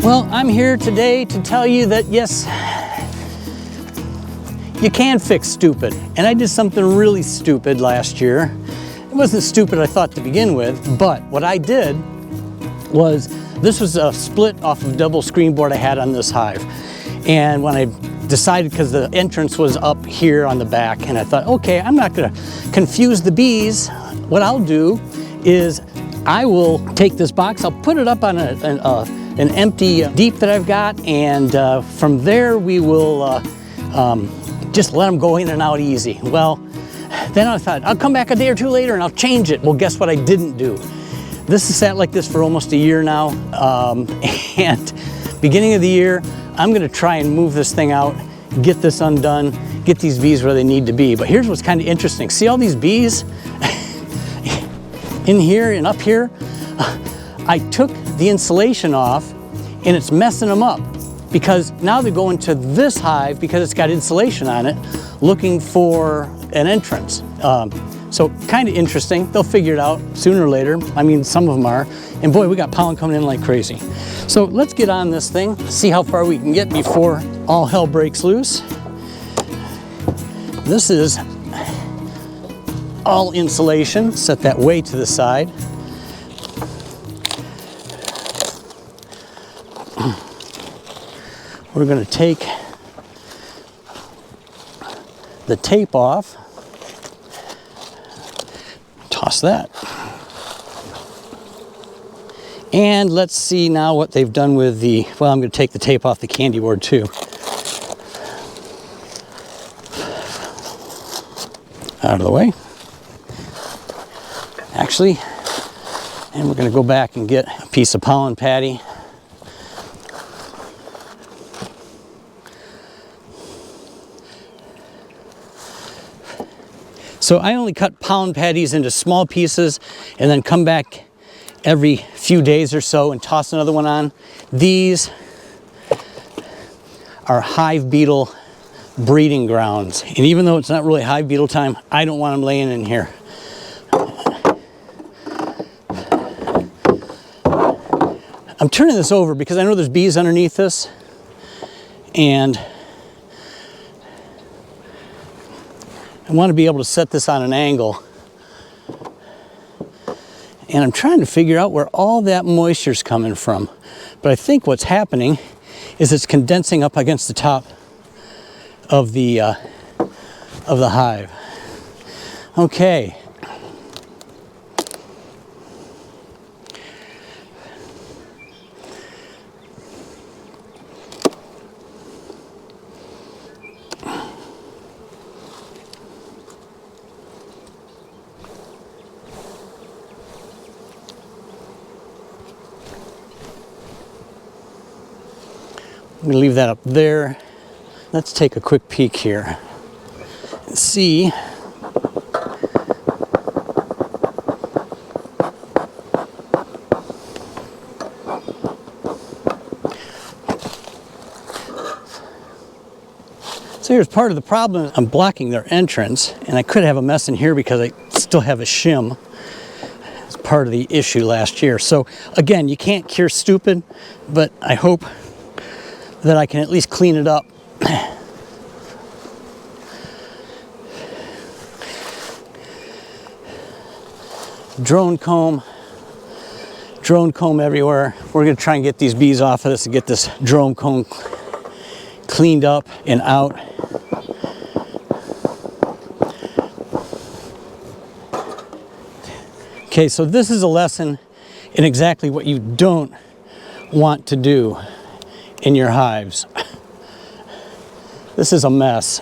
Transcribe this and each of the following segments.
Well, I'm here today to tell you that yes, you can fix stupid. And I did something really stupid last year. It wasn't stupid I thought to begin with, but what I did was, this was a split off of double screen board I had on this hive. And when I decided, because the entrance was up here on the back, and I thought, okay, I'm not gonna confuse the bees. What I'll do is I will take this box, I'll put it up on an empty deep that I've got, and from there we will just let them go in and out easy. Well, then I thought, I'll come back a day or two later and I'll change it. Well, guess what I didn't do? This has sat like this for almost a year now, and beginning of the year, I'm gonna try and move this thing out, get this undone, get these bees where they need to be. But here's what's kind of interesting. See all these bees in here and up here? I took the insulation off and it's messing them up, because now they're going to this hive because it's got insulation on it, looking for an entrance. So kind of interesting. They'll figure it out sooner or later. I mean, some of them are. And boy, we got pollen coming in like crazy. So let's get on this thing, see how far we can get before all hell breaks loose. This is all insulation. Set that way to the side. We're going to take the tape off. Toss that. And let's see now what they've done with the, well, I'm going to take the tape off the candy board too. Out of the way. Actually, and we're going to go back and get a piece of pollen patty. So I only cut pollen patties into small pieces and then come back every few days or so and toss another one on. These are hive beetle breeding grounds. And even though it's not really hive beetle time, I don't want them laying in here. I'm turning this over because I know there's bees underneath this, and I want to be able to set this on an angle. And I'm trying to figure out where all that moisture's coming from. But I think what's happening is it's condensing up against the top of the hive. Okay. I'm going to leave that up there. Let's take a quick peek here and see. So here's part of the problem. I'm blocking their entrance, and I could have a mess in here because I still have a shim. It's part of the issue last year. So again, you can't cure stupid, but I hope that I can at least clean it up. Drone comb everywhere. We're gonna try and get these bees off of this and get this drone comb cleaned up and out. Okay, so this is a lesson in exactly what you don't want to do in your hives. This is a mess,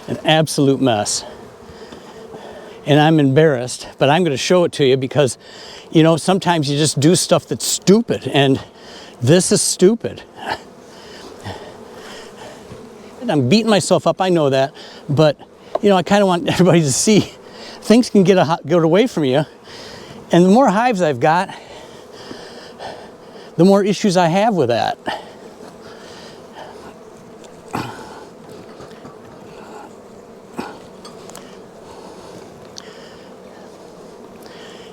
an absolute mess. And I'm embarrassed, but I'm going to show it to you because, you know, sometimes you just do stuff that's stupid, and this is stupid. And I'm beating myself up, I know that, but, you know, I kind of want everybody to see things can get away from you. And the more hives I've got, the more issues I have with that.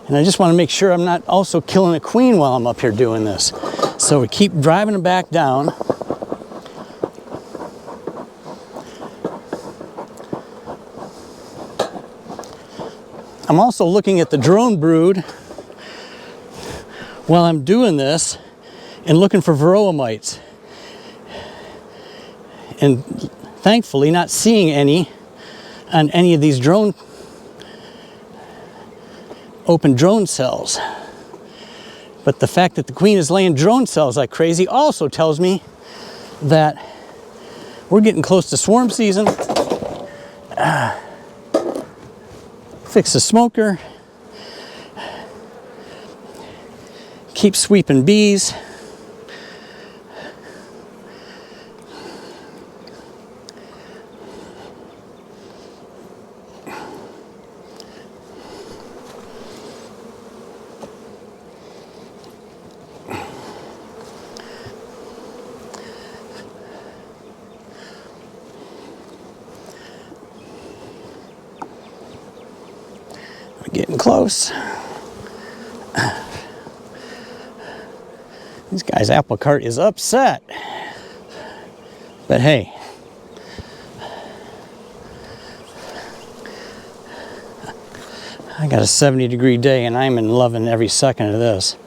And I just want to make sure I'm not also killing a queen while I'm up here doing this. So we keep driving them back down. I'm also looking at the drone brood while I'm doing this and looking for Varroa mites. And thankfully not seeing any on any of these open drone cells. But the fact that the queen is laying drone cells like crazy also tells me that we're getting close to swarm season. Fix the smoker. Keep sweeping bees. Getting close. This guy's apple cart is upset. But hey, I got a 70-degree day and I'm loving every second of this.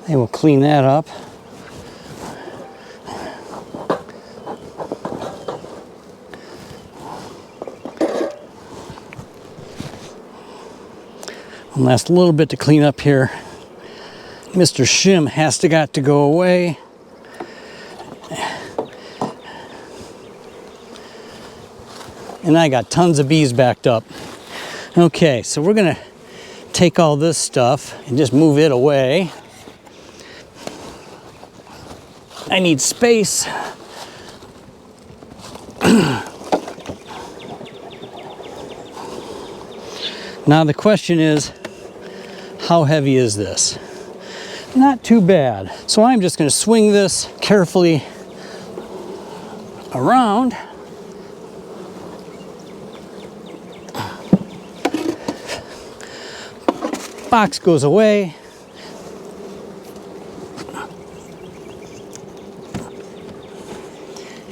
They will clean that up. One last little bit to clean up here. Mr. Shim has got to go away. And I got tons of bees backed up. Okay, so we're gonna take all this stuff and just move it away. I need space. Now the question is, how heavy is this? Not too bad. So I'm just going to swing this carefully around. Box goes away.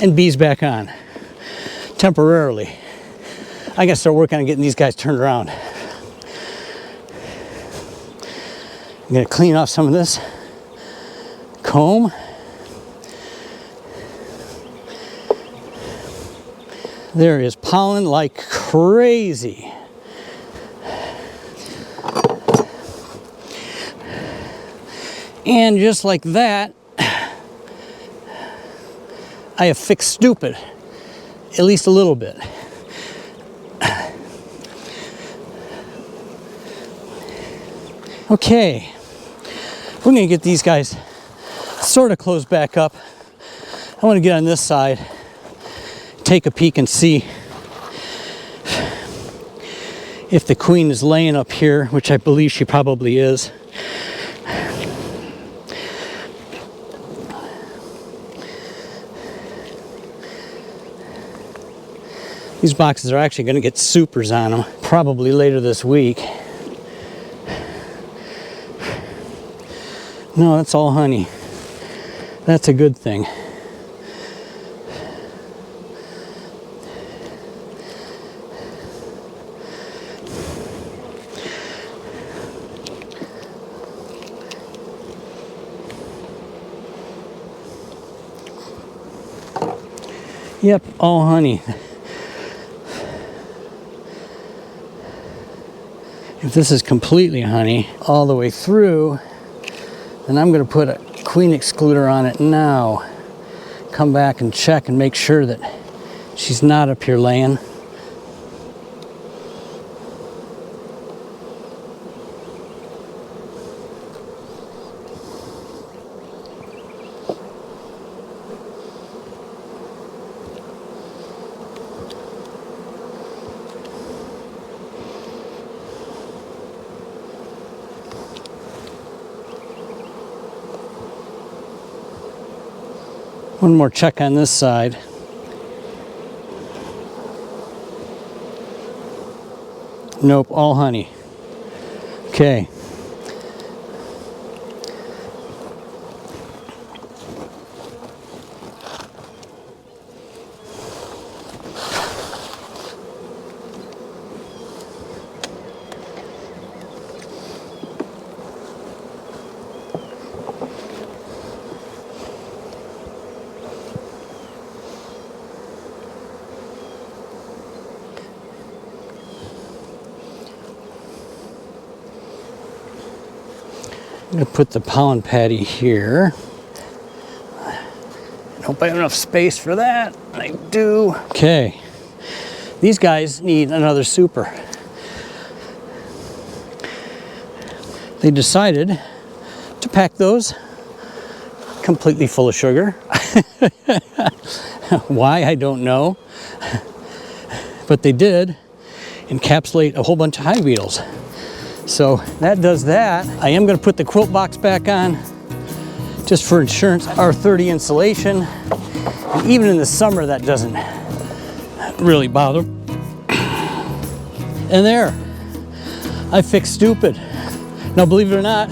And bees back on, temporarily. I gotta start working on getting these guys turned around. I'm gonna clean off some of this comb. There is pollen like crazy. And just like that, I have fixed stupid, at least a little bit. Okay, we're gonna get these guys sort of closed back up. I wanna get on this side, take a peek and see if the queen is laying up here, which I believe she probably is. These boxes are actually going to get supers on them probably later this week. No, that's all honey. That's a good thing. Yep, all honey. If this is completely honey all the way through, then I'm going to put a queen excluder on it now. Come back and check and make sure that she's not up here laying. One more check on this side. Nope, all honey. Okay. I'm going to put the pollen patty here. I hope I have enough space for that. I do. Okay. These guys need another super. They decided to pack those completely full of sugar. Why, I don't know. But they did encapsulate a whole bunch of hive beetles. So that does that. I am going to put the quilt box back on just for insurance. R30 insulation. And even in the summer, that doesn't really bother. And there, I fixed stupid. Now, believe it or not,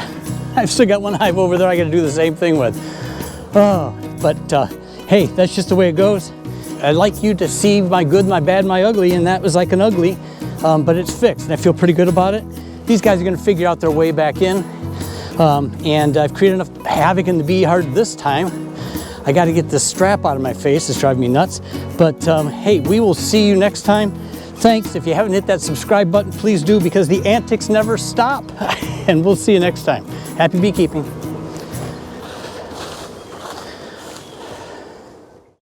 I've still got one hive over there I got to do the same thing with. Oh, but hey, that's just the way it goes. I'd like you to see my good, my bad, my ugly, and that was like an ugly, but it's fixed, and I feel pretty good about it. These guys are going to figure out their way back in, and I've created enough havoc in the bee heart this time. I got to get this strap out of my face. It's driving me nuts. But hey, we will see you next time. Thanks. If you haven't hit that subscribe button, please do, because the antics never stop. And we'll see you next time. Happy beekeeping.